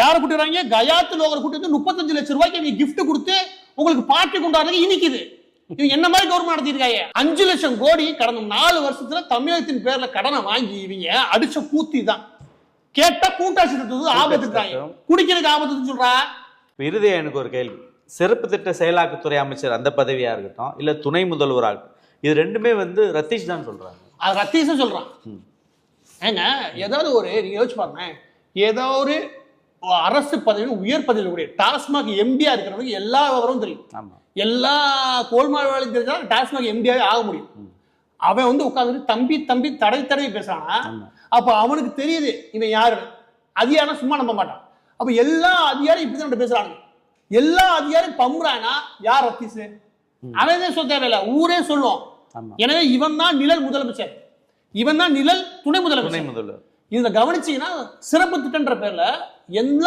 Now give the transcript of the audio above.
யாரை கூட்டுறாங்க? கயாத்து லோகரை கூட்டி வந்து 35 லட்சம் ரூபாய்க்கு நீங்க gift கொடுத்து உங்களுக்கு பார்ட்டி கொண்டாடுறது இனிக்குது. இது என்ன மாதிரி கவர்மெண்ட் நடத்திருக்காங்க? 5 லட்சம் கோடி கடந்த 4 வருஷத்துல தமிழகத்தின் பேர்ல கடனை வாங்கி இவங்க அடிச்ச கூத்தி தான். கேட்டா கூட்டாட்சி ஆபத்துட்டாங்க, குடிக்கிறதுக்கு ஆபத்து சொல்றா. இறுதியா எனக்கு ஒரு கேள்வி. சிறப்பு திட்ட செயலாக்கத்துறை அமைச்சர் அந்த பதவியா இருக்கட்டும், இல்ல துணை முதல்வராக இருக்கட்டும், இது ரெண்டுமே வந்து ரத்தீஷ் தான் சொல்றாங்க. அது ரத்தீஷ் சொல்றான். ஏங்க ஏதாவது ஒரு நீங்க யோசிச்சு பாருங்க, ஏதோ ஒரு அரசு பதவியில் உயர் பதவியில் கூடிய டாஸ்மாக் எம்டியா இருக்கிறவங்க எல்லா விவரமும் தெரியும். எல்லா கோல்மாழ்வாளையும் தெரிஞ்சா டாஸ்மாக் எம்டியாவே ஆக முடியும். அவன் வந்து உட்காந்துட்டு தம்பி தம்பி தடவை பேசுறானா, அப்ப அவனுக்கு தெரியுது இவன் யாரு. அதிகாரம் சும்மா நம்ப மாட்டான். அப்ப எல்லா அதிகாரம் இப்படிதான் பேசுறாங்க. எல்லா அதிகாரம் பம்புறானா யார் ரத்தீஷ்? அவன் சொல்ல தேவையில்ல, ஊரே சொல்லுவோம். எனவே இவன் தான் நிழல் முதலமைச்சர், இவன் தான் நிழல் துணை முதலமைச்சர். இதை கவனிச்சீங்கன்னா சிறப்பு திட்டன்ற பேர்ல எல்லா